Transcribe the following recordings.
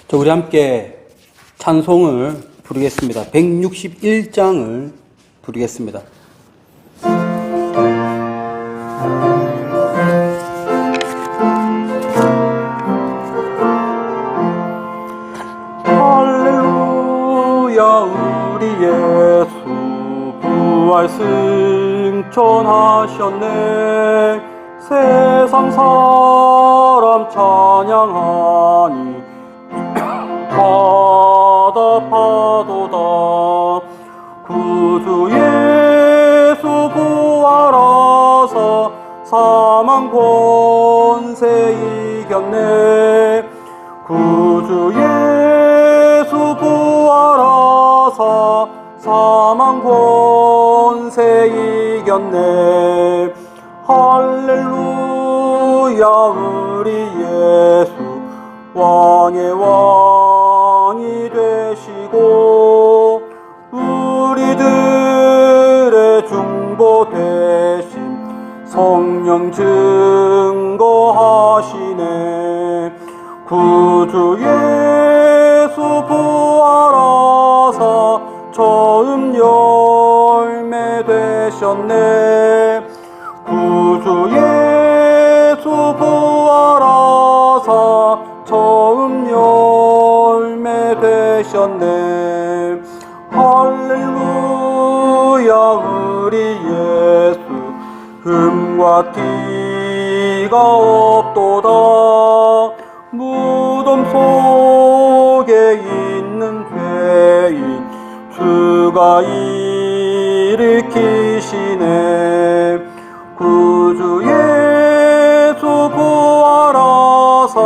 자, 우리 함께 찬송을 부르겠습니다. 161장을 부르겠습니다. 할렐루야, 우리 예수 부활 승천하셨네. 세상 사람 찬양하니 화답하도다. 구주 예수 부활하사 사망 권세 이겼네. 구주 예수 부활하사 사망 권세 이겼네. 할렐루야, 우리 예수 왕의 왕이 되시고 우리들의 중보 되신 성령 증거하시네. 구주 예수 부활하사 처음 열매 되셨네. 구주 예수 부활하사 처음 열매 되셨네. 할렐루야, 우리 예수 흠과 티가 없도다. 무덤 속에 있는 죄인 주가 일으키시네. 구주 예수 부활하사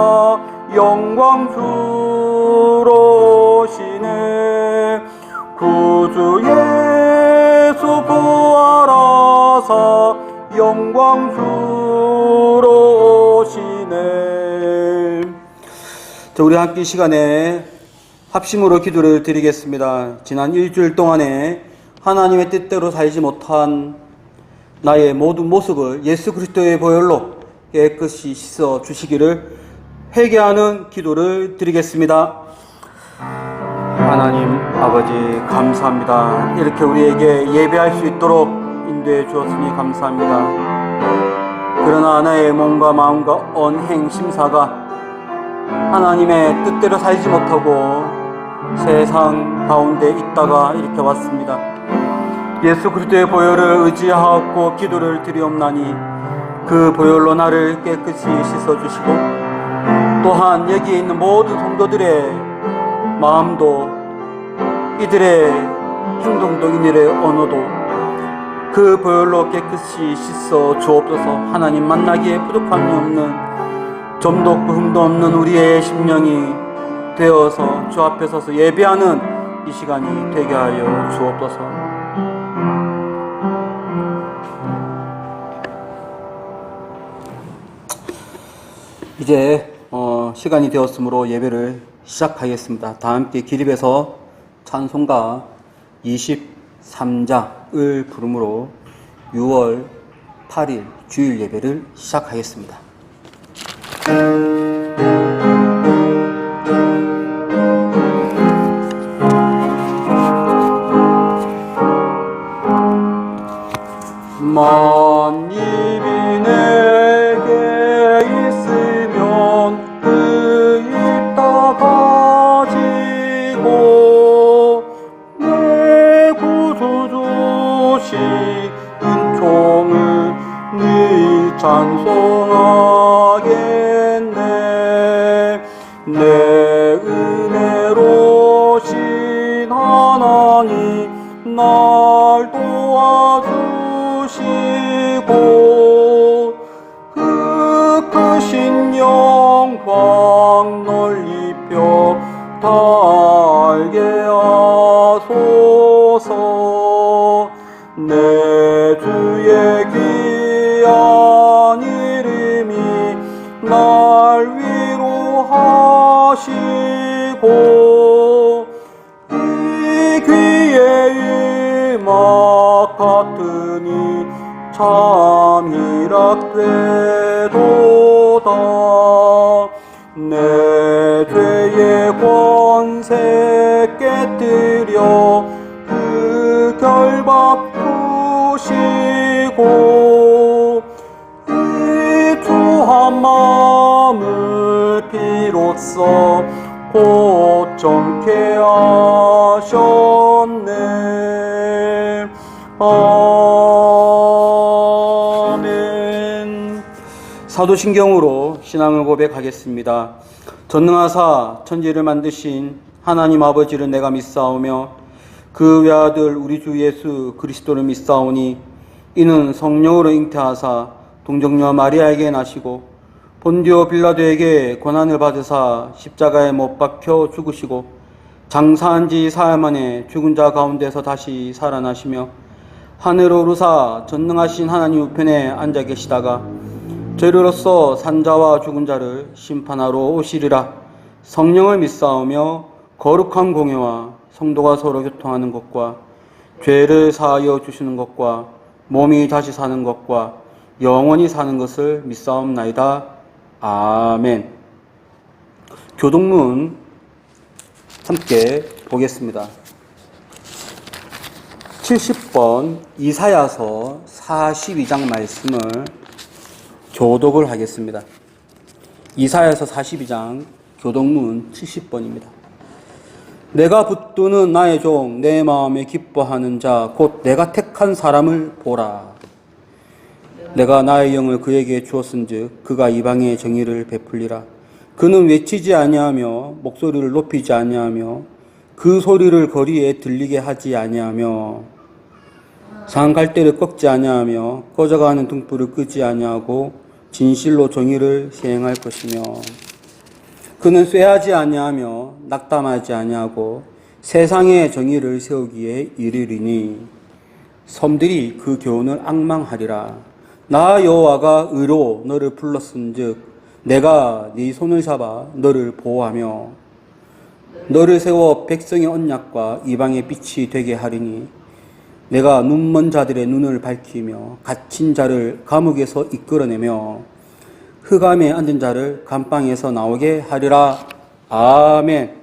영광 주로 오시네. 구주 예수 부활하사 영광 주로 오시네. 자, 우리 함께 이 시간에 합심으로 기도를 드리겠습니다. 지난 일주일 동안에 하나님의 뜻대로 살지 못한 나의 모든 모습을 예수 그리스도의 보혈로 깨끗이 씻어 주시기를 회개하는 기도를 드리겠습니다. 하나님 아버지, 감사합니다. 이렇게 우리에게 예배할 수 있도록 인도해 주었으니 감사합니다. 그러나 나의 몸과 마음과 언행 심사가 하나님의 뜻대로 살지 못하고 세상 가운데 있다가 이렇게 왔습니다. 예수 그리스도의 보혈을 의지하고 기도를 드리옵나니 그 보혈로 나를 깨끗이 씻어주시고 또한 여기에 있는 모든 성도들의 마음도 이들의 행동도 이들의 언어도 그 보혈로 깨끗이 씻어 주옵소서. 하나님 만나기에 부족함이 없는 점도 없고 흠도 없는 우리의 심령이 되어서 주 앞에 서서 예배하는 이 시간이 되게 하여 주옵소서. 이제 시간이 되었으므로 예배를 시작하겠습니다. 다 함께 기립에서 찬송가 23장을 부름으로 6월 8일 주일 예배를 시작하겠습니다. 만입이 내게 있으면 그 입 다 가지고 내 구주 주신 은총을 네 찬송하겠네. 내 은혜로신 하나님 날 도와주시고 그 크신 영광 널리 펴 다 알게 하소서. 내 주의 귀한 이름이 날 위로하시고 이 귀에 음악 같으니 참 희락되도다. 내 죄의 상한 마음을 비로소 고정케 하셨네. 아멘. 사도신경으로 신앙을 고백하겠습니다. 전능하사 천지를 만드신 하나님 아버지를 내가 믿사오며 그 외아들 우리 주 예수 그리스도를 믿사오니 이는 성령으로 잉태하사 동정녀 마리아에게 나시고 본디오 빌라도에게 고난을 받으사 십자가에 못 박혀 죽으시고 장사한 지 사흘 만에 죽은 자 가운데서 다시 살아나시며 하늘로 오르사 전능하신 하나님 우편에 앉아 계시다가 죄로서 산자와 죽은 자를 심판하러 오시리라. 성령을 믿사오며 거룩한 공예와 성도가 서로 교통하는 것과 죄를 사하여 주시는 것과 몸이 다시 사는 것과 영원히 사는 것을 믿사옵나이다. 아멘. 교동문 함께 보겠습니다. 70번 이사야서 42장 말씀을 교독을 하겠습니다. 이사야서 42장 교독문 70번입니다. 내가 붙드는 나의 종 내 마음에 기뻐하는 자 곧 내가 택한 사람을 보라. 내가 나의 영을 그에게 주었은즉 그가 이방의 정의를 베풀리라. 그는 외치지 아니하며 목소리를 높이지 아니하며 그 소리를 거리에 들리게 하지 아니하며 상갈대를 꺾지 아니하며 꺼져가는 등불을 끄지 아니하고 진실로 정의를 시행할 것이며 그는 쇠하지 아니하며 낙담하지 아니하고 세상의 정의를 세우기에 이르리니 섬들이 그 교훈을 앙망하리라. 나 여호와가 의로 너를 불렀은즉 내가 네 손을 잡아 너를 보호하며 너를 세워 백성의 언약과 이방의 빛이 되게 하리니 내가 눈먼 자들의 눈을 밝히며 갇힌 자를 감옥에서 이끌어내며 흑암에 앉은 자를 감방에서 나오게 하리라. 아멘.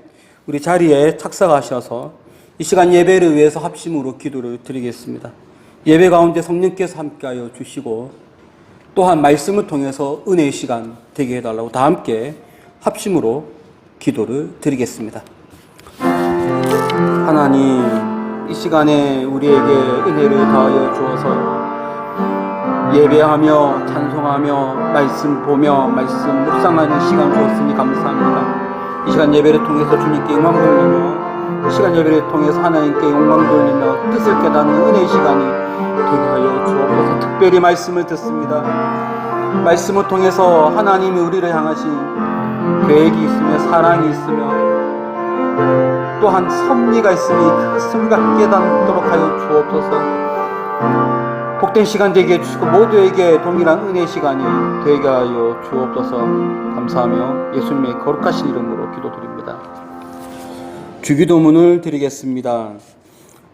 우리 자리에 착석하셔서 이 시간 예배를 위해서 합심으로 기도를 드리겠습니다. 예배 가운데 성령께서 함께하여 주시고 또한 말씀을 통해서 은혜의 시간 되게 해달라고 다 함께 합심으로 기도를 드리겠습니다. 하나님, 이 시간에 우리에게 은혜를 더하여 주어서 예배하며 찬송하며 말씀 보며 말씀 묵상하는 시간 주었으니 감사합니다. 이 시간 예배를 통해서 주님께 영광 돌리며 이 시간 예배를 통해서 하나님께 영광 돌리며 뜻을 깨닫는 은혜의 시간이 되게 하여 주옵소서. 특별히 말씀을 듣습니다. 말씀을 통해서 하나님이 우리를 향하신 계획이 있으며 사랑이 있으며 또한 섭리가 있으니 그 섭리가 깨닫도록 하여 주옵소서. 복된 시간 되게 해주시고 모두에게 동일한 은혜의 시간이 되게 하여 주옵소서. 감사하며 예수님의 거룩하신 이름으로 기도드립니다. 주기도문을 드리겠습니다.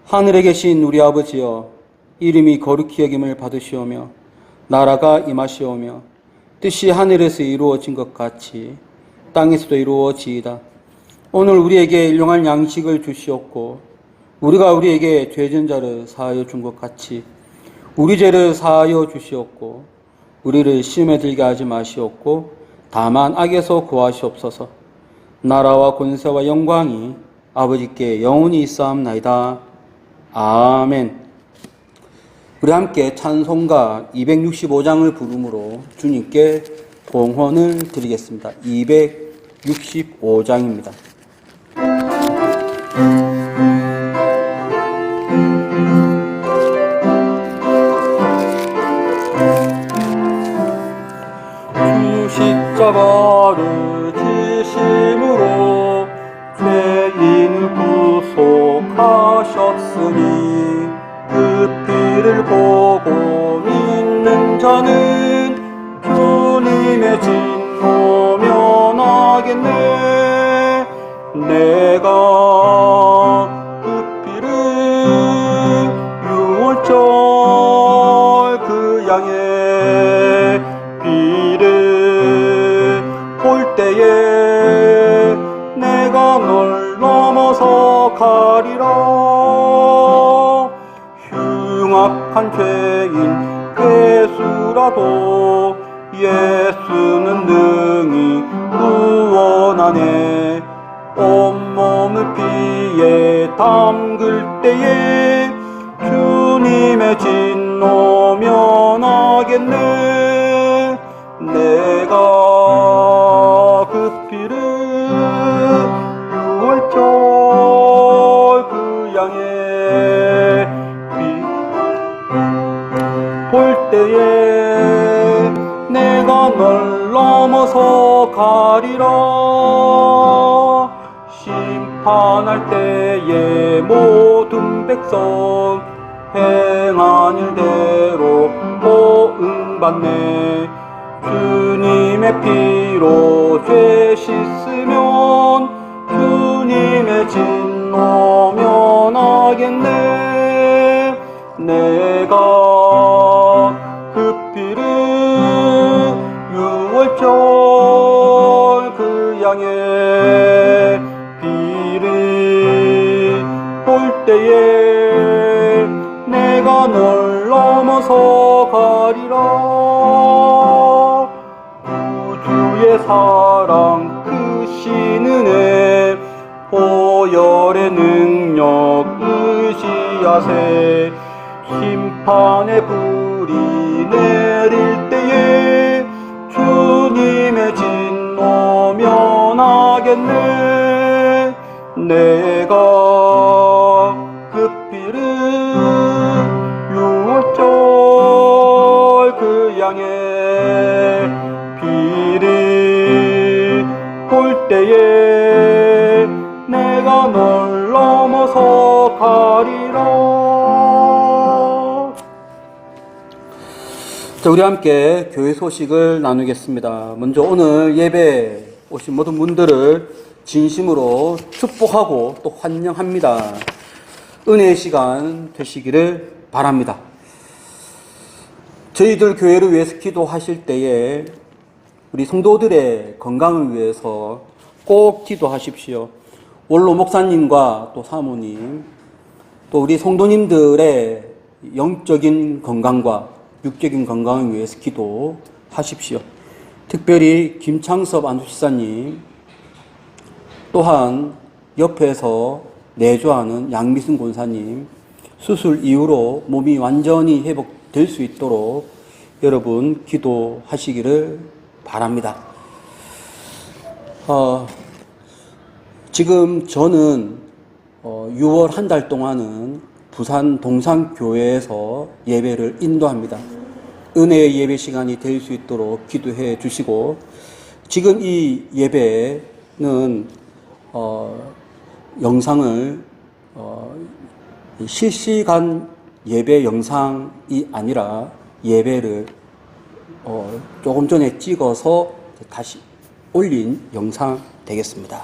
하늘에 계신 우리 아버지여, 이름이 거룩히 여김을 받으시오며 나라가 임하시오며 뜻이 하늘에서 이루어진 것 같이 땅에서도 이루어지이다. 오늘 우리에게 일용할 양식을 주시옵고 우리가 우리에게 죄진 자를 사하여 준 것 같이 우리 죄를 사하여 주시옵고 우리를 시험에 들게 하지 마시옵고 다만 악에서 구하시옵소서. 나라와 권세와 영광이 아버지께 영원히 있사옵나이다. 아멘. 우리 함께 찬송가 265장을 부름으로 주님께 봉헌을 드리겠습니다. 265장입니다. 십자가를 지심으로 죄인을 구속하셨으니 그 피를 보고 믿는 자는 주님의 진노 면하겠네. 내가 그 피를 유월절 그 양의 피를 볼 때에 내가 널 넘어서 가리라. 흉악한 죄인 괴수라도 예수는 능히 구원하네. 온몸을 피에 담글 때에 주님의 진노 면하겠네. 내가 그 피를 유월절 그 양의 볼 때에 내가 널 넘어서 가리라. 심판할 때에 모든 백성 행한 일대로 보응받네. 주님의 피로 죄 씻으면 주님의 진노 면하겠네. 내가 그 피를 유월절 그 양의 피를 볼 때에 내가 널 넘어서 가리라. 구주의 사랑 크신 은혜 보혈의 능력 의지하세. 심판의 불이 내릴 때에 주님의 진노 면하겠네. 내가 그 피를 유월절 그 양의 피를 볼 때에 내가 널 넘어서 가리라. 자, 우리 함께 교회 소식을 나누겠습니다. 먼저 오늘 예배 오신 모든 분들을 진심으로 축복하고 또 환영합니다. 은혜의 시간 되시기를 바랍니다. 저희들 교회를 위해서 기도하실 때에 우리 성도들의 건강을 위해서 꼭 기도하십시오. 원로 목사님과 또 사모님, 또 우리 성도님들의 영적인 건강과 육적인 건강을 위해서 기도하십시오. 특별히 김창섭 안수지사님, 또한 옆에서 내조하는 양미순 권사님, 수술 이후로 몸이 완전히 회복될 수 있도록 여러분 기도하시기를 바랍니다. 지금 저는 6월 한 달 동안은 부산 동산교회에서 예배를 인도합니다. 은혜의 예배 시간이 될 수 있도록 기도해 주시고, 지금 이 예배는 영상을 실시간 예배 영상이 아니라 예배를 조금 전에 찍어서 다시 올린 영상 되겠습니다.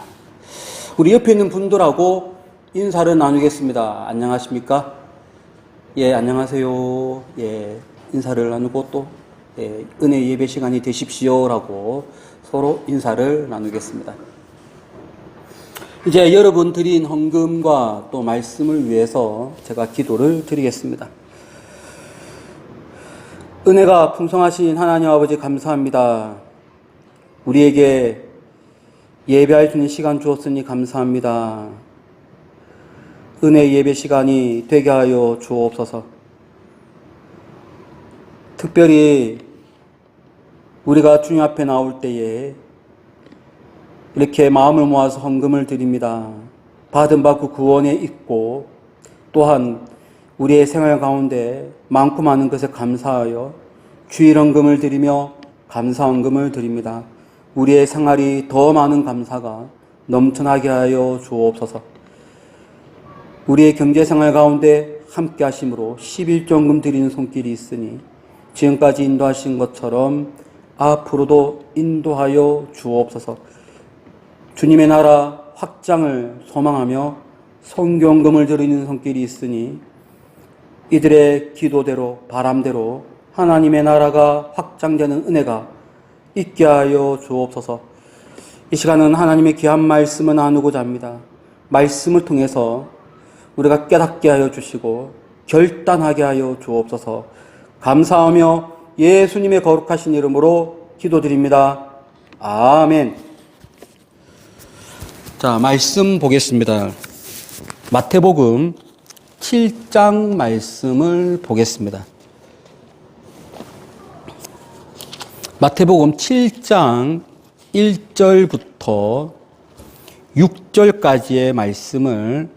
우리 옆에 있는 분들하고 인사를 나누겠습니다. 안녕하십니까? 예, 안녕하세요. 예, 인사를 나누고 또 은혜 예배 시간이 되십시오라고 서로 인사를 나누겠습니다. 이제 여러분 드린 헌금과 또 말씀을 위해서 제가 기도를 드리겠습니다. 은혜가 풍성하신 하나님 아버지 감사합니다. 우리에게 예배할 수 있는 시간 주었으니 감사합니다. 은혜 예배 시간이 되게 하여 주옵소서. 특별히 우리가 주님 앞에 나올 때에 이렇게 마음을 모아서 헌금을 드립니다. 받은 바 그 구원에 있고, 또한 우리의 생활 가운데 많고 많은 것에 감사하여 주일 헌금을 드리며 감사 헌금을 드립니다. 우리의 생활이 더 많은 감사가 넘쳐나게 하여 주옵소서. 우리의 경제생활 가운데 함께 하심으로 11조금 드리는 손길이 있으니 지금까지 인도하신 것처럼 앞으로도 인도하여 주옵소서. 주님의 나라 확장을 소망하며 성경금을 드리는 손길이 있으니 이들의 기도대로 바람대로 하나님의 나라가 확장되는 은혜가 있게 하여 주옵소서. 이 시간은 하나님의 귀한 말씀을 나누고자 합니다. 말씀을 통해서 우리가 깨닫게 하여 주시고 결단하게 하여 주옵소서. 감사하며 예수님의 거룩하신 이름으로 기도드립니다. 아멘. 자, 말씀 보겠습니다. 마태복음 7장 말씀을 보겠습니다. 마태복음 7장 1절부터 6절까지의 말씀을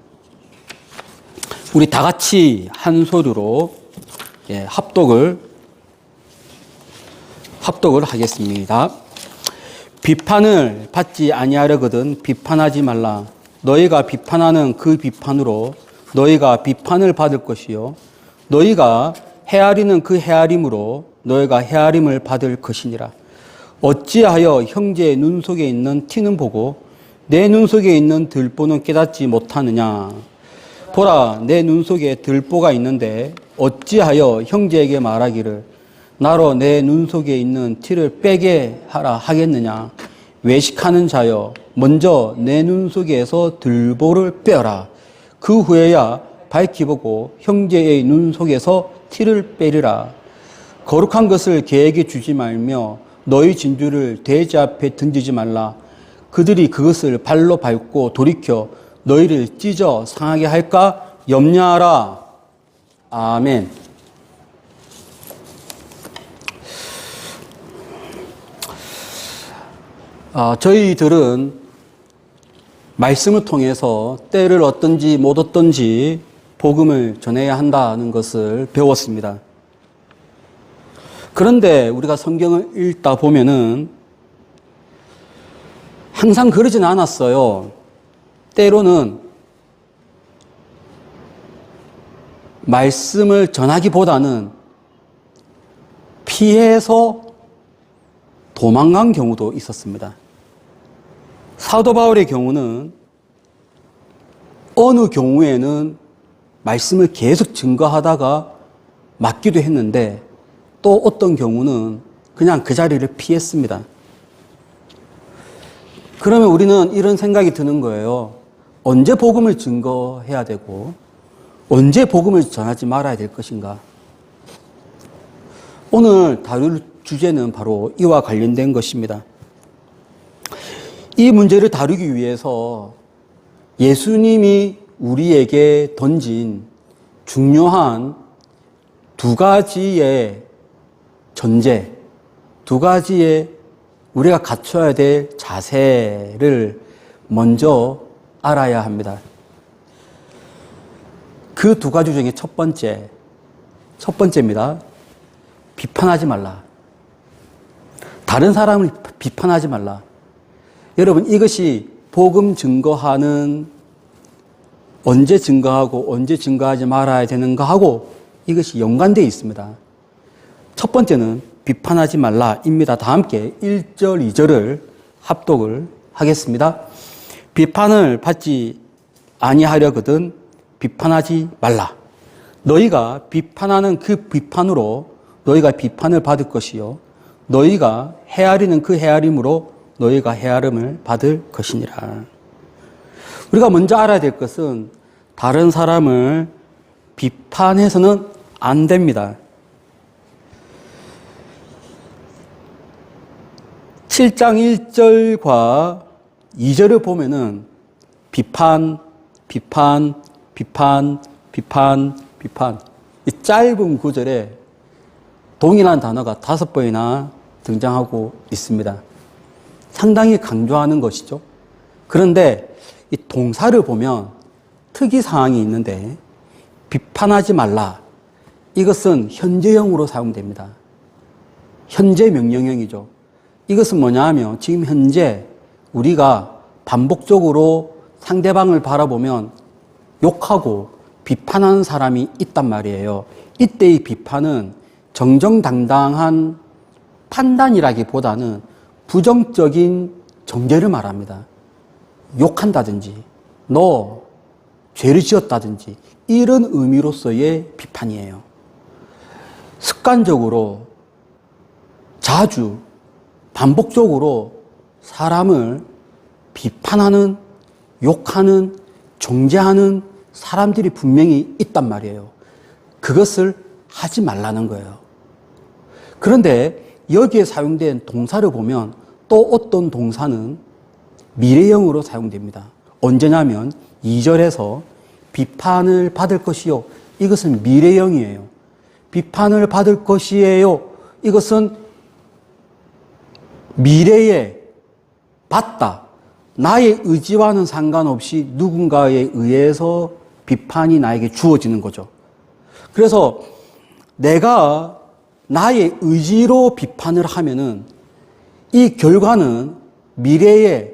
우리 다 같이 한 소리로 합독을 하겠습니다. 비판을 받지 아니하려거든 비판하지 말라. 너희가 비판하는 그 비판으로 너희가 비판을 받을 것이요 너희가 헤아리는 그 헤아림으로 너희가 헤아림을 받을 것이니라. 어찌하여 형제의 눈 속에 있는 티는 보고 내 눈 속에 있는 들보는 깨닫지 못하느냐. 보라, 내 눈 속에 들보가 있는데 어찌하여 형제에게 말하기를 나로 내 눈 속에 있는 티를 빼게 하라 하겠느냐. 외식하는 자여, 먼저 내 눈 속에서 들보를 빼어라. 그 후에야 밝히 보고 형제의 눈 속에서 티를 빼리라. 거룩한 것을 개에게 주지 말며 너희 진주를 돼지 앞에 던지지 말라. 그들이 그것을 발로 밟고 돌이켜 너희를 찢어 상하게 할까 염려하라. 아멘. 저희들은 말씀을 통해서 때를 얻든지 못 얻든지 복음을 전해야 한다는 것을 배웠습니다. 그런데 우리가 성경을 읽다 보면은 항상 그러진 않았어요. 때로는 말씀을 전하기보다는 피해서 도망간 경우도 있었습니다. 사도 바울의 경우는 어느 경우에는 말씀을 계속 증거하다가 맞기도 했는데 또 어떤 경우는 그냥 그 자리를 피했습니다. 그러면 우리는 이런 생각이 드는 거예요. 언제 복음을 증거해야 되고 언제 복음을 전하지 말아야 될 것인가? 오늘 다룰 주제는 바로 이와 관련된 것입니다. 이 문제를 다루기 위해서 예수님이 우리에게 던진 중요한 두 가지의 전제, 두 가지의 우리가 갖춰야 될 자세를 먼저 알아야 합니다. 그 두 가지 중에 첫 번째입니다. 비판하지 말라. 다른 사람을 비판하지 말라. 여러분, 이것이 복음 증거하는 언제 증거하고 언제 증거하지 말아야 되는가 하고 이것이 연관되어 있습니다. 첫 번째는 비판하지 말라입니다. 다 함께 1절, 2절을 합독을 하겠습니다. 비판을 받지 아니하려거든 비판하지 말라. 너희가 비판하는 그 비판으로 너희가 비판을 받을 것이요 너희가 헤아리는 그 헤아림으로 너희가 헤아림을 받을 것이니라. 우리가 먼저 알아야 될 것은 다른 사람을 비판해서는 안 됩니다. 7장 1절과 2절을 보면은 비판, 이 짧은 구절에 동일한 단어가 5번이나 등장하고 있습니다. 상당히 강조하는 것이죠. 그런데 이 동사를 보면 특이사항이 있는데 비판하지 말라. 이것은 현재형으로 사용됩니다. 현재 명령형이죠. 이것은 뭐냐 하면 지금 현재 우리가 반복적으로 상대방을 바라보면 욕하고 비판하는 사람이 있단 말이에요. 이때의 비판은 정정당당한 판단이라기보다는 부정적인 정죄를 말합니다. 욕한다든지 너 죄를 지었다든지 이런 의미로서의 비판이에요. 습관적으로 자주 반복적으로 사람을 비판하는, 욕하는, 정죄하는 사람들이 분명히 있단 말이에요. 그것을 하지 말라는 거예요. 그런데 여기에 사용된 동사를 보면 또 어떤 동사는 미래형으로 사용됩니다. 언제냐면 2절에서 비판을 받을 것이요. 이것은 미래형이에요. 비판을 받을 것이에요. 이것은 미래에 받다. 나의 의지와는 상관없이 누군가에 의해서 비판이 나에게 주어지는 거죠. 그래서 내가 나의 의지로 비판을 하면은 이 결과는 미래에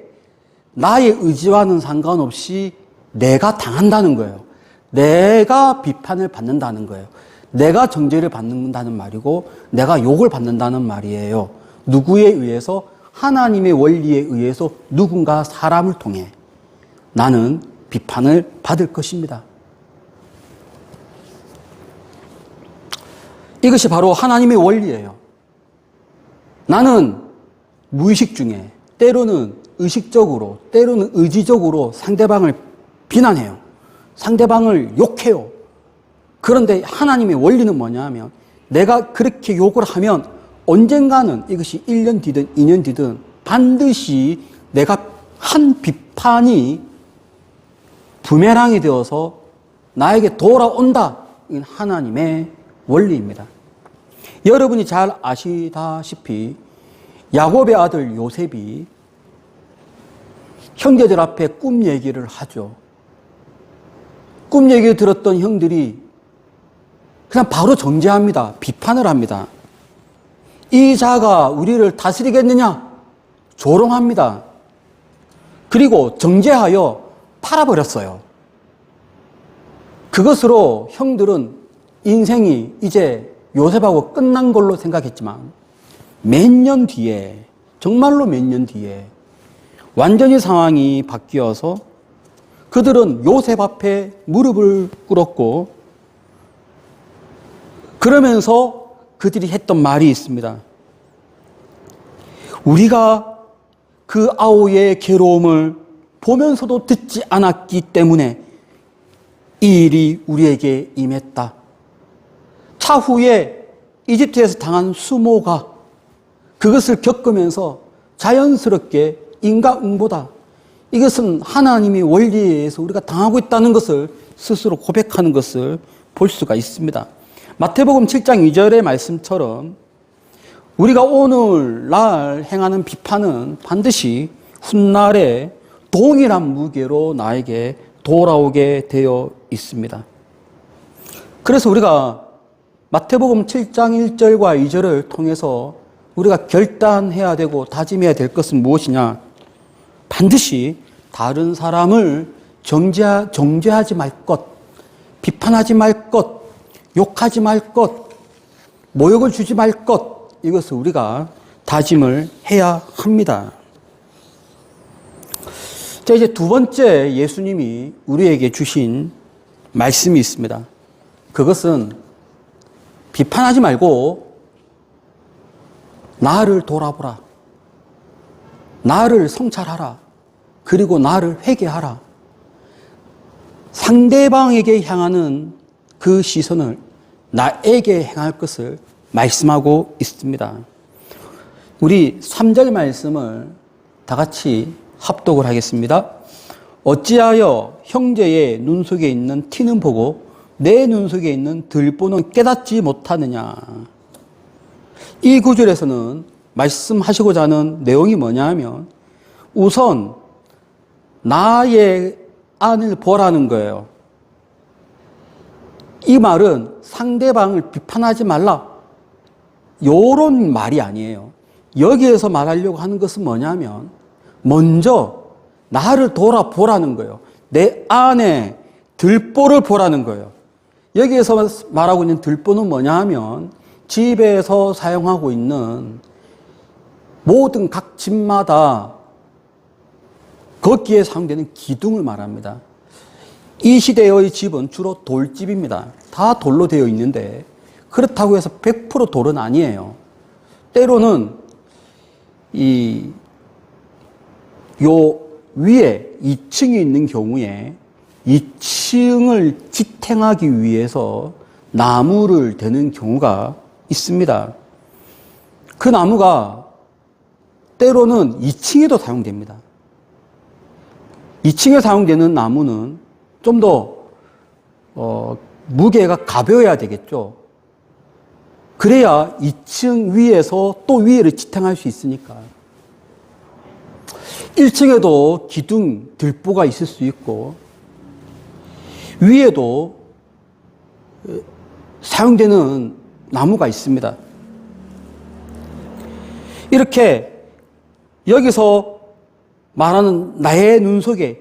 나의 의지와는 상관없이 내가 당한다는 거예요. 내가 비판을 받는다는 거예요. 내가 정죄를 받는다는 말이고 내가 욕을 받는다는 말이에요. 누구에 의해서? 하나님의 원리에 의해서 누군가 사람을 통해 나는 비판을 받을 것입니다. 이것이 바로 하나님의 원리예요. 나는 무의식 중에 때로는 의식적으로 때로는 의지적으로 상대방을 비난해요. 상대방을 욕해요. 그런데 하나님의 원리는 뭐냐 하면 내가 그렇게 욕을 하면 언젠가는 이것이 1년 뒤든 2년 뒤든 반드시 내가 한 비판이 부메랑이 되어서 나에게 돌아온다. 이건 하나님의 원리입니다. 여러분이 잘 아시다시피 야곱의 아들 요셉이 형제들 앞에 꿈 얘기를 하죠. 꿈 얘기를 들었던 형들이 그냥 바로 정죄합니다. 비판을 합니다. 이 자가 우리를 다스리겠느냐? 조롱합니다. 그리고 정죄하여 팔아버렸어요. 그것으로 형들은 인생이 이제 요셉하고 끝난 걸로 생각했지만 몇 년 뒤에, 정말로 몇 년 뒤에 완전히 상황이 바뀌어서 그들은 요셉 앞에 무릎을 꿇었고 그러면서 그들이 했던 말이 있습니다. 우리가 그 아우의 괴로움을 보면서도 듣지 않았기 때문에 이 일이 우리에게 임했다. 차후에 이집트에서 당한 수모가 그것을 겪으면서 자연스럽게 인과응보다. 이것은 하나님의 원리에 의해서 우리가 당하고 있다는 것을 스스로 고백하는 것을 볼 수가 있습니다. 마태복음 7장 2절의 말씀처럼 우리가 오늘날 행하는 비판은 반드시 훗날에 동일한 무게로 나에게 돌아오게 되어 있습니다. 그래서 우리가 마태복음 7장 1절과 2절을 통해서 우리가 결단해야 되고 다짐해야 될 것은 무엇이냐? 반드시 다른 사람을 정죄하지 말 것, 비판하지 말 것, 욕하지 말 것, 모욕을 주지 말 것, 이것을 우리가 다짐을 해야 합니다. 자, 이제 두 번째 예수님이 우리에게 주신 말씀이 있습니다. 그것은 비판하지 말고 나를 돌아보라. 나를 성찰하라. 그리고 나를 회개하라. 상대방에게 향하는 그 시선을 나에게 행할 것을 말씀하고 있습니다. 우리 3절 말씀을 다 같이 합독을 하겠습니다. 어찌하여 형제의 눈 속에 있는 티는 보고 내 눈 속에 있는 들보는 깨닫지 못하느냐. 이 구절에서는 말씀하시고자 하는 내용이 뭐냐 하면 우선 나의 안을 보라는 거예요. 이 말은 상대방을 비판하지 말라. 요런 말이 아니에요. 여기에서 말하려고 하는 것은 뭐냐면 먼저 나를 돌아보라는 거예요. 내 안에 들보를 보라는 거예요. 여기에서 말하고 있는 들보는 뭐냐 하면 집에서 사용하고 있는 모든 각 집마다 거기에 사용되는 기둥을 말합니다. 이 시대의 집은 주로 돌집입니다. 다 돌로 되어 있는데 그렇다고 해서 100% 돌은 아니에요. 때로는 요 위에 2층이 있는 경우에 2층을 지탱하기 위해서 나무를 대는 경우가 있습니다. 그 나무가 때로는 2층에도 사용됩니다. 2층에 사용되는 나무는 좀 더 무게가 가벼워야 되겠죠. 그래야 2층 위에서 또 위에를 지탱할 수 있으니까. 1층에도 기둥, 들보가 있을 수 있고 위에도 사용되는 나무가 있습니다. 이렇게 여기서 말하는 나의 눈 속에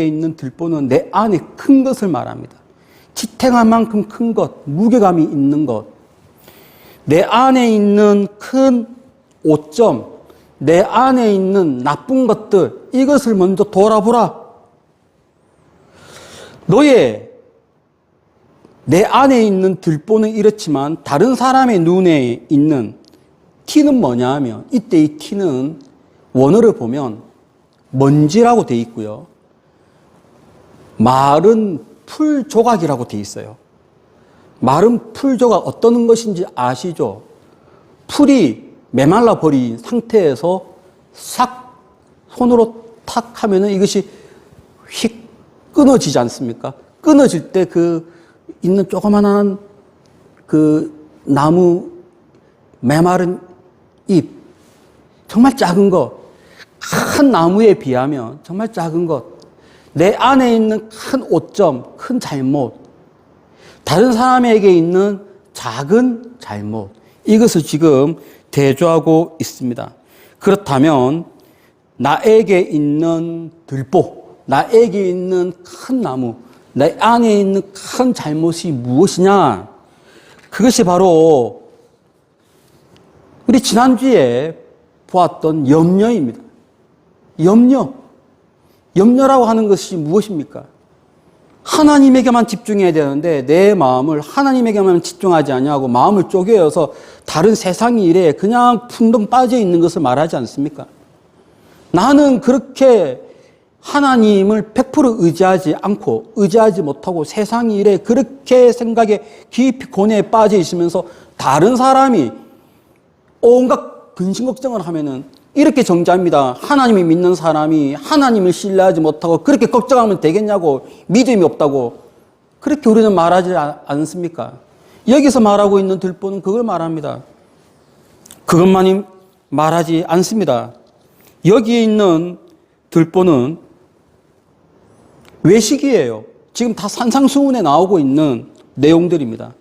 있는 들보는 내 안에 큰 것을 말합니다. 지탱할 만큼 큰 것, 무게감이 있는 것, 내 안에 있는 큰 오점, 내 안에 있는 나쁜 것들, 이것을 먼저 돌아보라. 내 안에 있는 들보는 이렇지만 다른 사람의 눈에 있는 티는 뭐냐 하면, 이때 이 티는 원어를 보면 먼지라고 되어 있고요. 마른 풀 조각이라고 되어 있어요. 마른 풀 조각 어떤 것인지 아시죠? 풀이 메말라 버린 상태에서 싹 손으로 탁 하면은 이것이 휙 끊어지지 않습니까? 끊어질 때 그 있는 조그만한 그 나무 메마른 잎, 정말 작은 것, 큰 나무에 비하면 정말 작은 것, 내 안에 있는 큰 오점, 큰 잘못, 다른 사람에게 있는 작은 잘못, 이것을 지금 대조하고 있습니다. 그렇다면 나에게 있는 들보, 나에게 있는 큰 나무, 내 안에 있는 큰 잘못이 무엇이냐? 그것이 바로 우리 지난주에 보았던 염려입니다. 염려라고 하는 것이 무엇입니까? 하나님에게만 집중해야 되는데 내 마음을 하나님에게만 집중하지 아니하고 마음을 쪼개어서 다른 세상 일에 그냥 풍덩 빠져 있는 것을 말하지 않습니까? 나는 그렇게 하나님을 100% 의지하지 못하고 세상 일에 그렇게 생각에 깊이 고뇌에 빠져 있으면서 다른 사람이 온갖 근심 걱정을 하면은 이렇게 정죄합니다. 하나님이 믿는 사람이 하나님을 신뢰하지 못하고 그렇게 걱정하면 되겠냐고, 믿음이 없다고. 그렇게 우리는 말하지 않습니까? 여기서 말하고 있는 들보는 그걸 말합니다. 그것만이 말하지 않습니다. 여기에 있는 들보는 외식이에요. 지금 다 산상수훈에 나오고 있는 내용들입니다.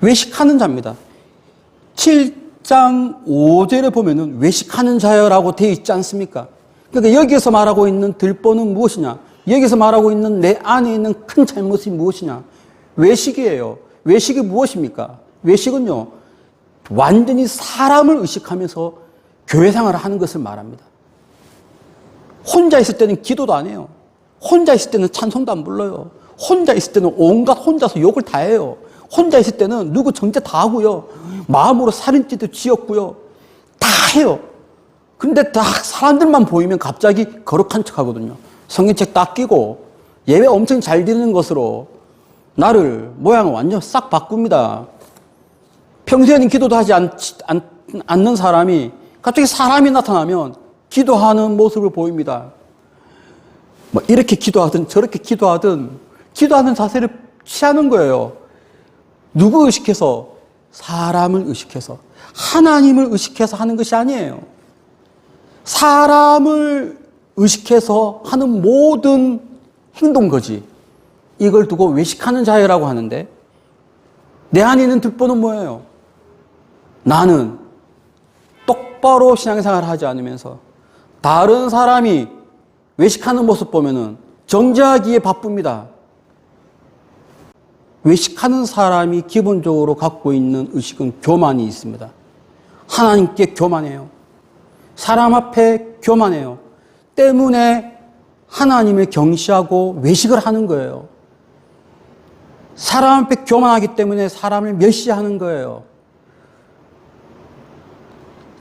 외식하는 자입니다. 7장 5절에 보면은 외식하는 자여라고 되어 있지 않습니까? 그러니까 여기에서 말하고 있는 들보는 무엇이냐? 여기서 말하고 있는 내 안에 있는 큰 잘못이 무엇이냐? 외식이에요. 외식이 무엇입니까? 외식은요, 완전히 사람을 의식하면서 교회 생활을 하는 것을 말합니다. 혼자 있을 때는 기도도 안 해요. 혼자 있을 때는 찬송도 안 불러요. 혼자 있을 때는 온갖 혼자서 욕을 다 해요. 혼자 있을 때는 누구 정죄 다 하고요. 마음으로 살인죄도 지었고요. 다 해요. 근데 다 사람들만 보이면 갑자기 거룩한 척 하거든요. 성경책 딱 끼고 예배 엄청 잘 드리는 것으로 나를 모양을 완전 싹 바꿉니다. 평소에는 기도도 하지 않는 사람이 갑자기 사람이 나타나면 기도하는 모습을 보입니다. 뭐 이렇게 기도하든 저렇게 기도하든 기도하는 자세를 취하는 거예요. 누구 의식해서? 사람을 의식해서, 하나님을 의식해서 하는 것이 아니에요. 사람을 의식해서 하는 모든 행동거지, 이걸 두고 외식하는 자여라고 하는데, 내 안에 있는 들보는 뭐예요? 나는 똑바로 신앙생활을 하지 않으면서 다른 사람이 외식하는 모습 보면은 정죄하기에 바쁩니다. 외식하는 사람이 기본적으로 갖고 있는 의식은 교만이 있습니다. 하나님께 교만해요. 사람 앞에 교만해요. 때문에 하나님을 경시하고 외식을 하는 거예요. 사람 앞에 교만하기 때문에 사람을 멸시하는 거예요.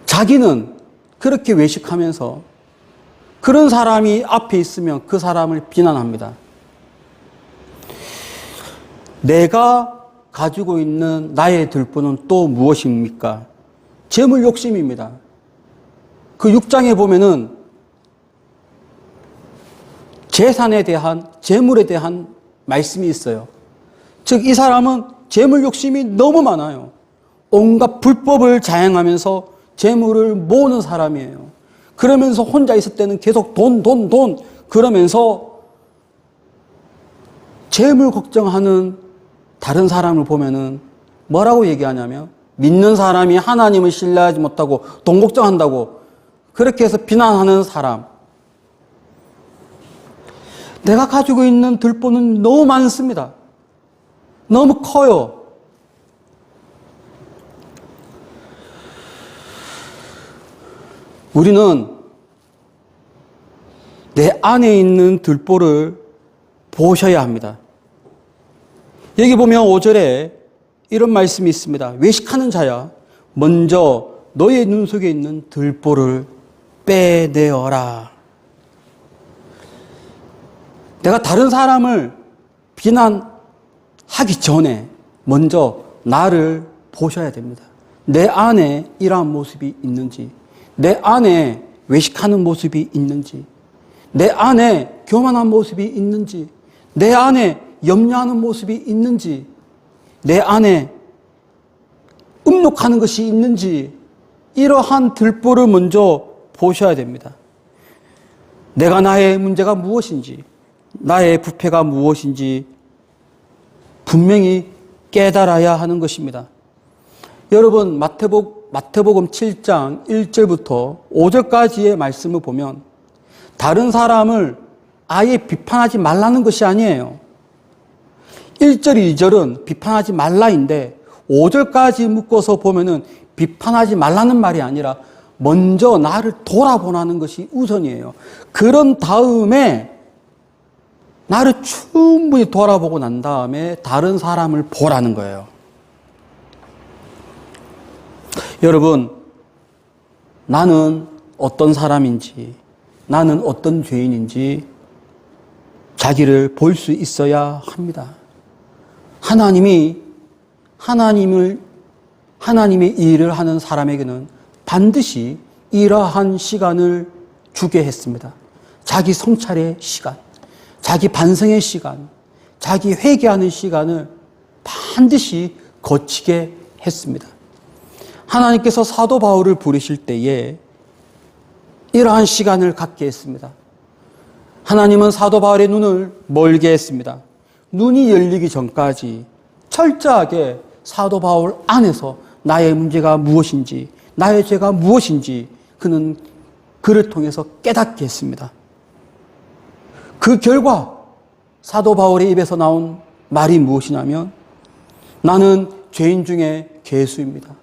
자기는 그렇게 외식하면서 그런 사람이 앞에 있으면 그 사람을 비난합니다. 내가 가지고 있는 나의 들보는 또 무엇입니까? 재물 욕심입니다. 그 6장에 보면은 재산에 대한, 재물에 대한 말씀이 있어요. 즉, 이 사람은 재물 욕심이 너무 많아요. 온갖 불법을 자행하면서 재물을 모으는 사람이에요. 그러면서 혼자 있을 때는 계속 돈 그러면서 재물 걱정하는 다른 사람을 보면은 뭐라고 얘기하냐면 믿는 사람이 하나님을 신뢰하지 못하고 돈 걱정한다고 그렇게 해서 비난하는 사람. 내가 가지고 있는 들보는 너무 많습니다. 너무 커요. 우리는 내 안에 있는 들보를 보셔야 합니다. 여기 보면 5절에 이런 말씀이 있습니다. 외식하는 자야, 먼저 너의 눈 속에 있는 들보를 빼내어라. 내가 다른 사람을 비난하기 전에 먼저 나를 보셔야 됩니다. 내 안에 이러한 모습이 있는지, 내 안에 외식하는 모습이 있는지, 내 안에 교만한 모습이 있는지, 내 안에 염려하는 모습이 있는지, 내 안에 음욕하는 것이 있는지, 이러한 들보를 먼저 보셔야 됩니다. 내가 나의 문제가 무엇인지, 나의 부패가 무엇인지 분명히 깨달아야 하는 것입니다. 여러분, 마태복음 7장 1절부터 5절까지의 말씀을 보면 다른 사람을 아예 비판하지 말라는 것이 아니에요. 1절, 2절은 비판하지 말라인데 5절까지 묶어서 보면은 비판하지 말라는 말이 아니라 먼저 나를 돌아보라는 것이 우선이에요. 그런 다음에 나를 충분히 돌아보고 난 다음에 다른 사람을 보라는 거예요. 여러분, 나는 어떤 사람인지, 나는 어떤 죄인인지 자기를 볼 수 있어야 합니다. 하나님의 일을 하는 사람에게는 반드시 이러한 시간을 주게 했습니다. 자기 성찰의 시간, 자기 반성의 시간, 자기 회개하는 시간을 반드시 거치게 했습니다. 하나님께서 사도 바울을 부르실 때에 이러한 시간을 갖게 했습니다. 하나님은 사도 바울의 눈을 멀게 했습니다. 눈이 열리기 전까지 철저하게 사도 바울 안에서 나의 문제가 무엇인지, 나의 죄가 무엇인지 그는 그를 통해서 깨닫게 했습니다. 그 결과 사도 바울의 입에서 나온 말이 무엇이냐면 나는 죄인 중에 괴수입니다.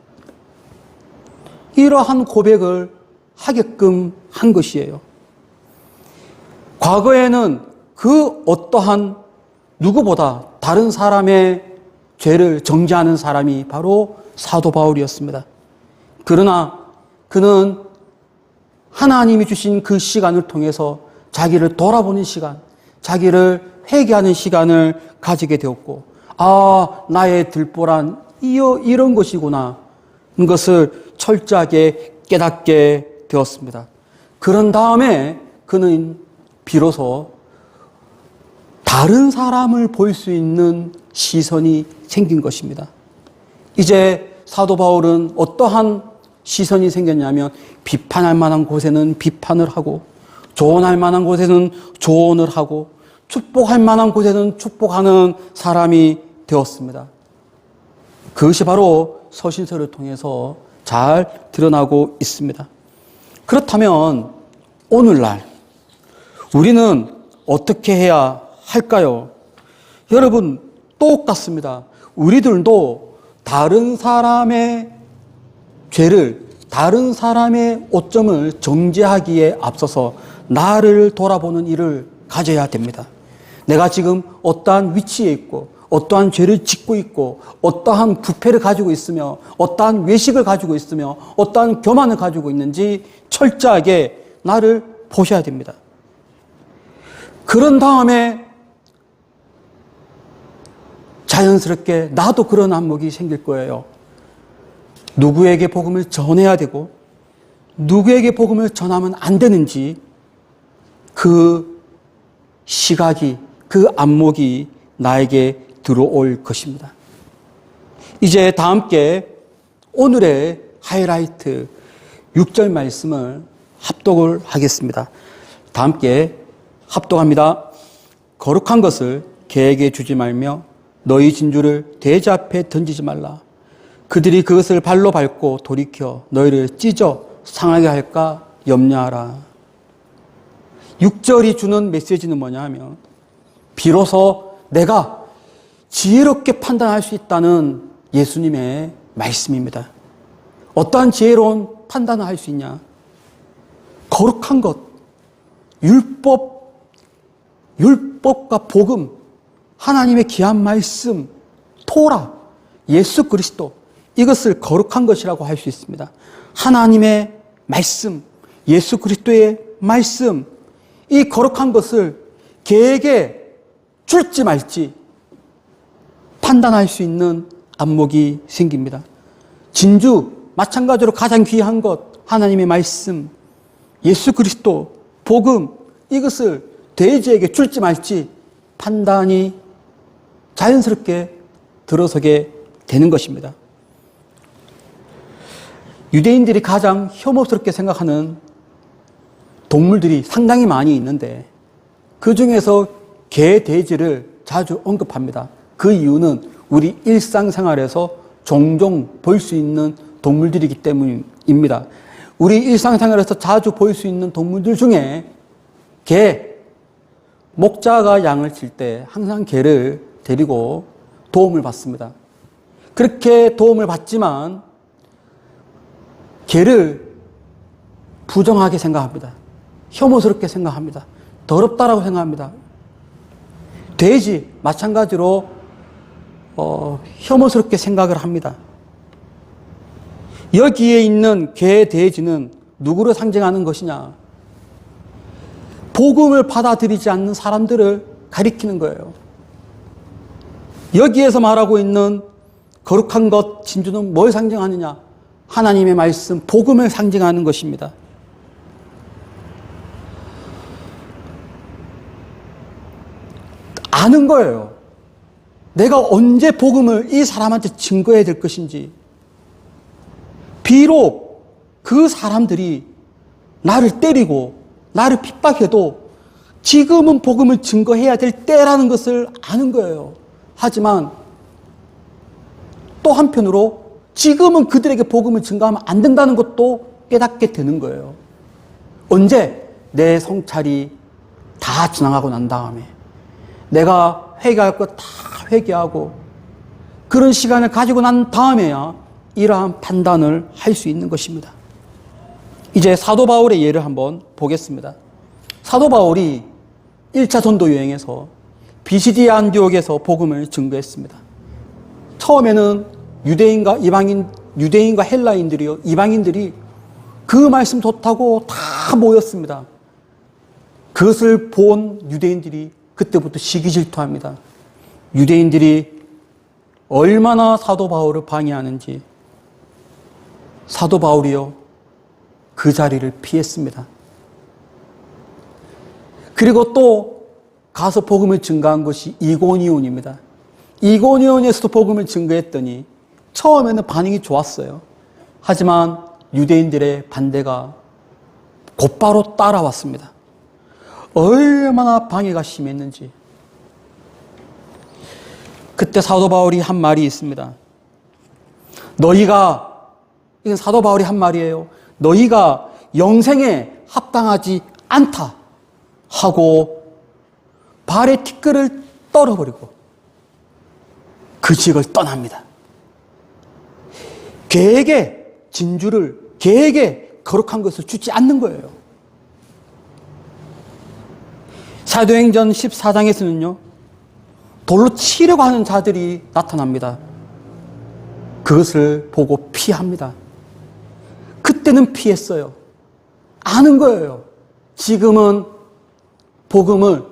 이러한 고백을 하게끔 한 것이에요. 과거에는 그 어떠한 누구보다 다른 사람의 죄를 정죄하는 사람이 바로 사도 바울이었습니다. 그러나 그는 하나님이 주신 그 시간을 통해서 자기를 돌아보는 시간, 자기를 회개하는 시간을 가지게 되었고, 아, 나의 들보란 이런 것이구나. 것을 철저하게 깨닫게 되었습니다. 그런 다음에 그는 비로소 다른 사람을 볼 수 있는 시선이 생긴 것입니다. 이제 사도 바울은 어떠한 시선이 생겼냐면 비판할 만한 곳에는 비판을 하고 조언할 만한 곳에는 조언을 하고 축복할 만한 곳에는 축복하는 사람이 되었습니다. 그것이 바로 서신서를 통해서 잘 드러나고 있습니다. 그렇다면 오늘날 우리는 어떻게 해야 할까요? 여러분, 똑같습니다. 우리들도 다른 사람의 죄를, 다른 사람의 오점을 정죄하기에 앞서서 나를 돌아보는 일을 가져야 됩니다. 내가 지금 어떠한 위치에 있고 어떠한 죄를 짓고 있고 어떠한 부패를 가지고 있으며 어떠한 외식을 가지고 있으며 어떠한 교만을 가지고 있는지 철저하게 나를 보셔야 됩니다. 그런 다음에 자연스럽게 나도 그런 안목이 생길 거예요. 누구에게 복음을 전해야 되고 누구에게 복음을 전하면 안 되는지 그 시각이, 그 안목이 나에게 들어올 것입니다. 이제 다 함께 오늘의 하이라이트 6절 말씀을 합독을 하겠습니다. 다 함께 합독합니다. 거룩한 것을 개에게 주지 말며 너희 진주를 돼지 앞에 던지지 말라. 그들이 그것을 발로 밟고 돌이켜 너희를 찢어 상하게 할까 염려하라. 6절이 주는 메시지는 뭐냐 하면 비로소 내가 지혜롭게 판단할 수 있다는 예수님의 말씀입니다. 어떠한 지혜로운 판단을 할 수 있냐? 거룩한 것, 율법과 복음, 하나님의 귀한 말씀, 토라, 예수 그리스도, 이것을 거룩한 것이라고 할 수 있습니다. 하나님의 말씀, 예수 그리스도의 말씀, 이 거룩한 것을 개에게 줄지 말지 판단할 수 있는 안목이 생깁니다. 진주, 마찬가지로 가장 귀한 것, 하나님의 말씀, 예수 그리스도, 복음, 이것을 돼지에게 줄지 말지 판단이 자연스럽게 들어서게 되는 것입니다. 유대인들이 가장 혐오스럽게 생각하는 동물들이 상당히 많이 있는데 그 중에서 개, 돼지를 자주 언급합니다. 그 이유는 우리 일상생활에서 종종 볼 수 있는 동물들이기 때문입니다. 우리 일상생활에서 자주 볼 수 있는 동물들 중에 개, 목자가 양을 칠 때 항상 개를 데리고 도움을 받습니다. 그렇게 도움을 받지만 개를 부정하게 생각합니다. 혐오스럽게 생각합니다. 더럽다라고 생각합니다. 돼지 마찬가지로 혐오스럽게 생각을 합니다. 여기에 있는 개, 돼지는 누구를 상징하는 것이냐? 복음을 받아들이지 않는 사람들을 가리키는 거예요. 여기에서 말하고 있는 거룩한 것, 진주는 뭘 상징하느냐? 하나님의 말씀, 복음을 상징하는 것입니다. 아는 거예요. 내가 언제 복음을 이 사람한테 증거해야 될 것인지. 비록 그 사람들이 나를 때리고 나를 핍박해도 지금은 복음을 증거해야 될 때라는 것을 아는 거예요. 하지만 또 한편으로 지금은 그들에게 복음을 증거하면 안 된다는 것도 깨닫게 되는 거예요. 언제? 내 성찰이 다 지나가고 난 다음에 내가 회개할 것 다 회개하고 그런 시간을 가지고 난 다음에야 이러한 판단을 할 수 있는 것입니다. 이제 사도 바울의 예를 한번 보겠습니다. 사도 바울이 1차 전도 여행에서 비시디아 안디옥에서 복음을 증거했습니다. 처음에는 유대인과 헬라인들이요, 이방인들이 그 말씀 좋다고 다 모였습니다. 그것을 본 유대인들이 그때부터 시기질투합니다. 유대인들이 얼마나 사도 바울을 방해하는지 사도 바울이요 그 자리를 피했습니다. 그리고 또 가서 복음을 증거한 것이 이고니온입니다. 이고니온에서도 복음을 증거했더니 처음에는 반응이 좋았어요. 하지만 유대인들의 반대가 곧바로 따라왔습니다. 얼마나 방해가 심했는지. 그때 사도 바울이 한 말이 있습니다. 이건 사도 바울이 한 말이에요. 너희가 영생에 합당하지 않다 하고 발의 티끌을 떨어버리고 그 지역을 떠납니다. 개에게 진주를, 개에게 거룩한 것을 주지 않는 거예요. 사도행전 14장에서는요, 돌로 치려고 하는 자들이 나타납니다. 그것을 보고 피합니다. 그때는 피했어요. 아는 거예요. 지금은 복음을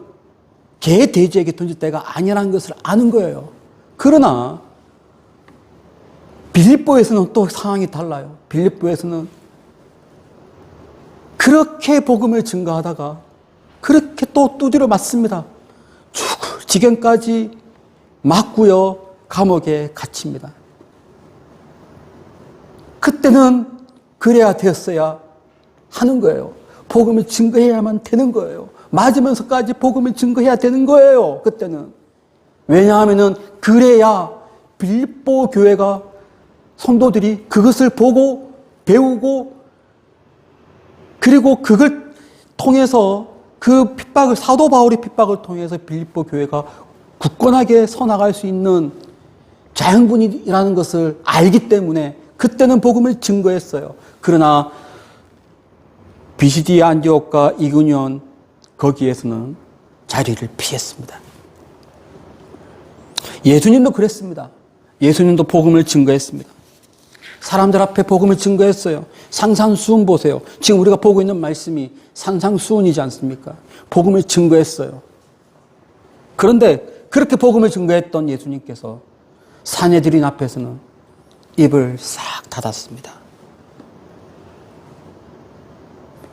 개, 돼지에게 던질 때가 아니라는 것을 아는 거예요. 그러나 빌립보에서는 또 상황이 달라요. 빌립보에서는 그렇게 복음을 증거하다가 그렇게 또 두드려 맞습니다. 죽을 지경까지 맞고요. 감옥에 갇힙니다. 그때는 그래야 되었어야 하는 거예요. 복음을 증거해야만 되는 거예요. 맞으면서까지 복음을 증거해야 되는 거예요. 그때는. 왜냐하면은 그래야 빌립보 교회가 성도들이 그것을 보고 배우고 그리고 그걸 통해서 그 핍박을 사도 바울의 핍박을 통해서 빌립보 교회가 굳건하게 서나갈 수 있는 자양분이라는 것을 알기 때문에 그때는 복음을 증거했어요. 그러나 비시디아 안디옥과 이구니온 거기에서는 자리를 피했습니다. 예수님도 그랬습니다. 예수님도 복음을 증거했습니다. 사람들 앞에 복음을 증거했어요. 상상수훈 보세요. 지금 우리가 보고 있는 말씀이 상상수훈이지 않습니까? 복음을 증거했어요. 그런데 그렇게 복음을 증거했던 예수님께서 사내들인 앞에서는 입을 싹 닫았습니다.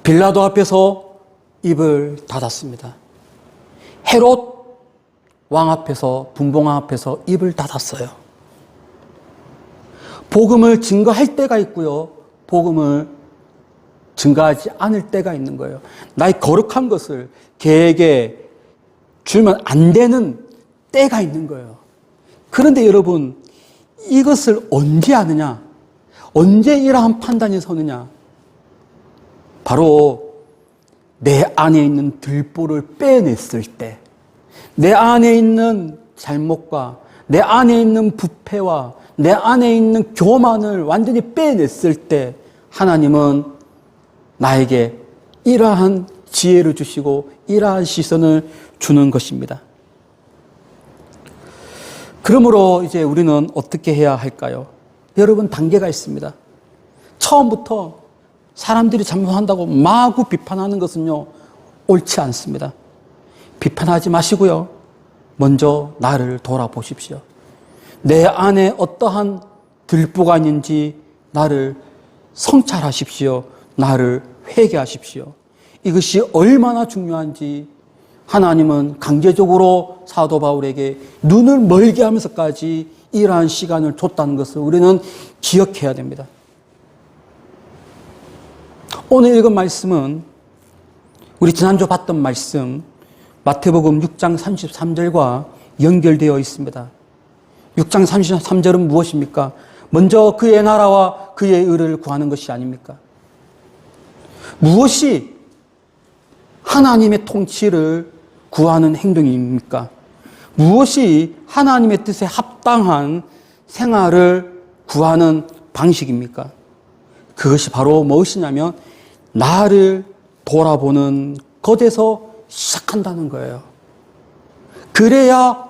빌라도 앞에서 입을 닫았습니다. 헤롯 왕 앞에서, 분봉왕 앞에서 입을 닫았어요. 복음을 증거할 때가 있고요. 복음을 증거하지 않을 때가 있는 거예요. 나의 거룩한 것을 개에게 주면 안 되는 때가 있는 거예요. 그런데 여러분, 이것을 언제 아느냐? 언제 이러한 판단이 서느냐? 바로 내 안에 있는 들보를 빼냈을 때, 내 안에 있는 잘못과 내 안에 있는 부패와 내 안에 있는 교만을 완전히 빼냈을 때 하나님은 나에게 이러한 지혜를 주시고 이러한 시선을 주는 것입니다. 그러므로 이제 우리는 어떻게 해야 할까요? 여러분, 단계가 있습니다. 처음부터 사람들이 잘못한다고 마구 비판하는 것은요, 옳지 않습니다. 비판하지 마시고요. 먼저 나를 돌아보십시오. 내 안에 어떠한 들보가 있는지 나를 성찰하십시오. 나를 회개하십시오. 이것이 얼마나 중요한지 하나님은 강제적으로 사도 바울에게 눈을 멀게 하면서까지 이러한 시간을 줬다는 것을 우리는 기억해야 됩니다. 오늘 읽은 말씀은 우리 지난주 봤던 말씀 마태복음 6장 33절과 연결되어 있습니다. 6장 33절은 무엇입니까? 먼저 그의 나라와 그의 의를 구하는 것이 아닙니까? 무엇이 하나님의 통치를 구하는 행동입니까? 무엇이 하나님의 뜻에 합당한 생활을 구하는 방식입니까? 그것이 바로 무엇이냐면 나를 돌아보는 것에서 시작한다는 거예요. 그래야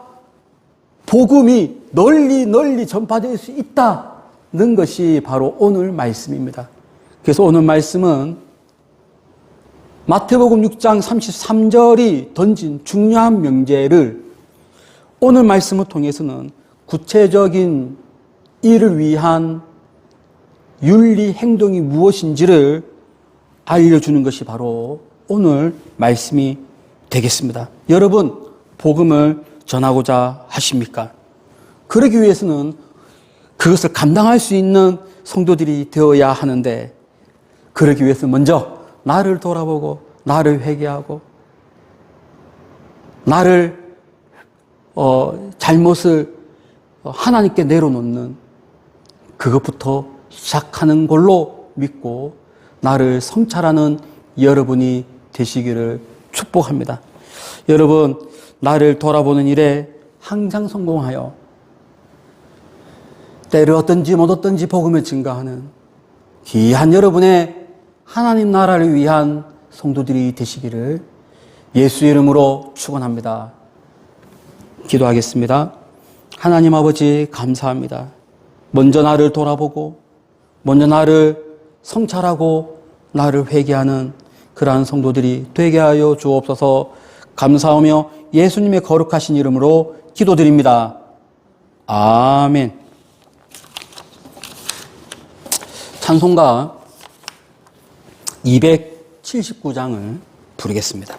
복음이 널리 전파될 수 있다는 것이 바로 오늘 말씀입니다. 그래서 오늘 말씀은 마태복음 6장 33절이 던진 중요한 명제를 오늘 말씀을 통해서는 구체적인 이를 위한 윤리 행동이 무엇인지를 알려주는 것이 바로 오늘 말씀이 되겠습니다. 여러분, 복음을 전하고자 하십니까? 그러기 위해서는 그것을 감당할 수 있는 성도들이 되어야 하는데, 그러기 위해서 먼저 나를 돌아보고 나를 회개하고 나를 잘못을 하나님께 내려놓는 그것부터 시작하는 걸로 믿고 나를 성찰하는 여러분이 되시기를 축복합니다. 여러분, 나를 돌아보는 일에 항상 성공하여 때를 얻든지 못 얻든지 복음을 증거하는 귀한 여러분의 하나님 나라를 위한 성도들이 되시기를 예수 이름으로 축원합니다. 기도하겠습니다. 하나님 아버지, 감사합니다. 먼저 나를 돌아보고 먼저 나를 성찰하고 나를 회개하는 그러한 성도들이 되게 하여 주옵소서. 감사하며 예수님의 거룩하신 이름으로 기도드립니다. 아멘. 찬송가 279장을 부르겠습니다.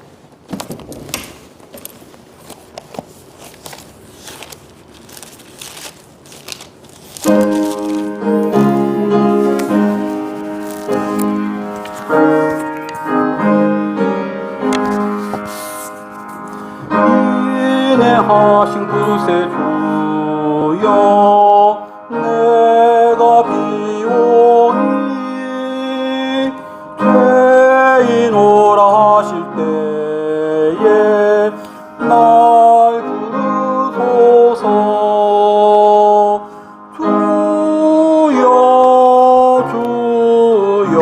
인내하신 구세주여 내가 비오니 죄인오라 하실 때에 날 부르소서. 주여 주여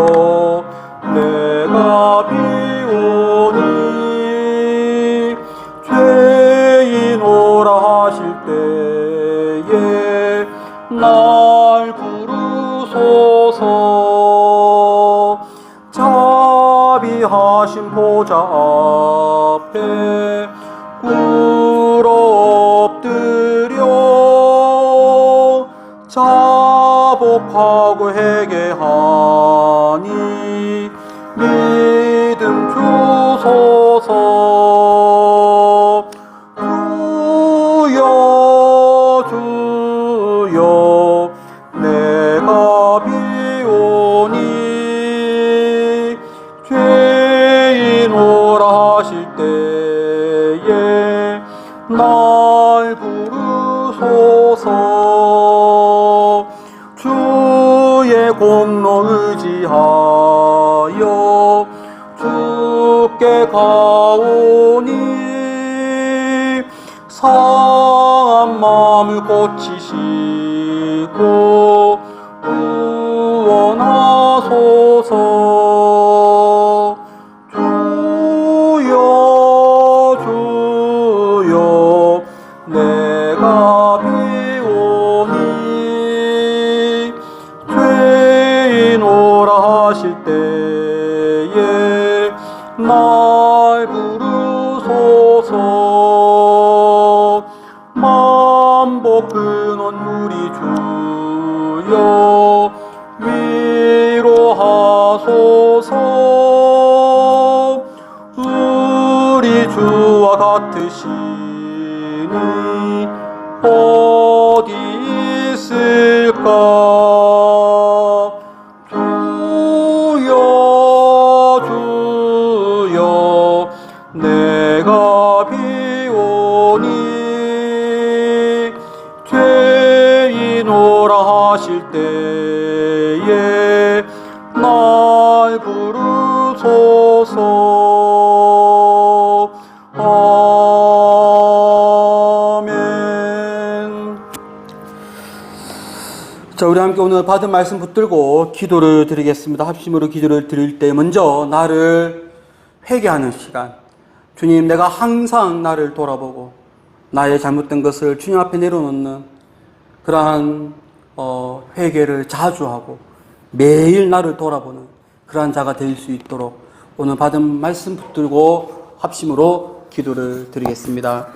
내가 비오니 죄인오라 하실 때에 날 부르소서. 자비하신 보좌 앞에 꿇어 엎드려 자복하고 회개하니 믿음 주소서. 주여 주여 내가 비오니 죄인오라 하실 때에 날 부르소서. 주의 공로 의지하여 주께 가오니 상한 마음을 고치시고 구원하소서. 주여 주여 내가 비오니 죄인오라 하실 때에 날 부르소서. 만복 근원 우리 주여 위로하소서. 우리 주와 같으시니 어디 있을까. 주여 주여 내가 비오니 죄인오라 하실 때에 날 부르소서. 아멘. 자, 우리 함께 오늘 받은 말씀 붙들고 기도를 드리겠습니다. 합심으로 기도를 드릴 때 먼저 나를 회개하는 시간. 주님, 내가 항상 나를 돌아보고 나의 잘못된 것을 주님 앞에 내려놓는 그러한 회개를 자주 하고 매일 나를 돌아보는 그러한 자가 될 수 있도록 오늘 받은 말씀 붙들고 합심으로 기도를 드리겠습니다.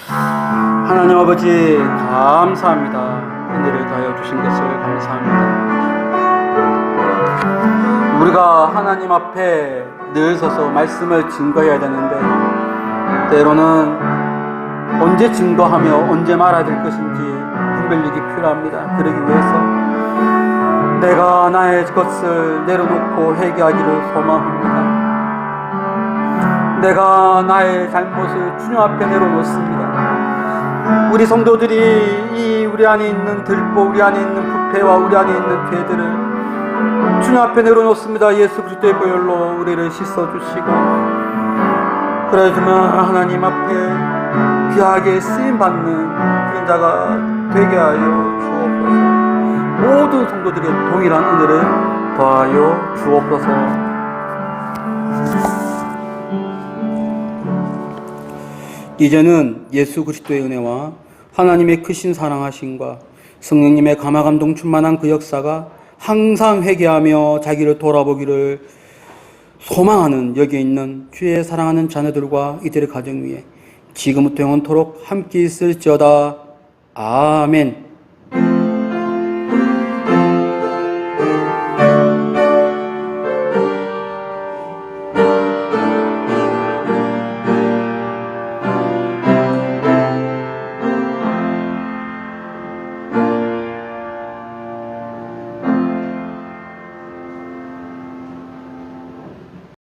하나님 아버지 감사합니다. 은혜를 더하여 주신 것을 감사합니다. 우리가 하나님 앞에 늘 서서 말씀을 증거해야 되는데 때로는 언제 증거하며 언제 말아야 될 것인지 분별력이 필요합니다. 그러기 위해서 내가 나의 것을 내려놓고 회개하기를 소망합니다. 내가 나의 잘못을 주님 앞에 내려놓습니다. 우리 성도들이 우리 안에 있는 들보, 우리 안에 있는 부패와 우리 안에 있는 죄들을 주님 앞에 내려놓습니다. 예수 그리스도의 보혈로 우리를 씻어주시고 그래주면 하나님 앞에 귀하게 쓰임받는 그런 자가 되게 하여 주옵소서. 모든 성도들의 동일한 은혜를 더하여 주옵소서. 이제는 예수 그리스도의 은혜와 하나님의 크신 사랑하심과 성령님의 감화감동 충만한 그 역사가 항상 회개하며 자기를 돌아보기를 소망하는 여기에 있는 주의 사랑하는 자녀들과 이들의 가정 위에 지금부터 영원토록 함께 있을지어다. 아멘.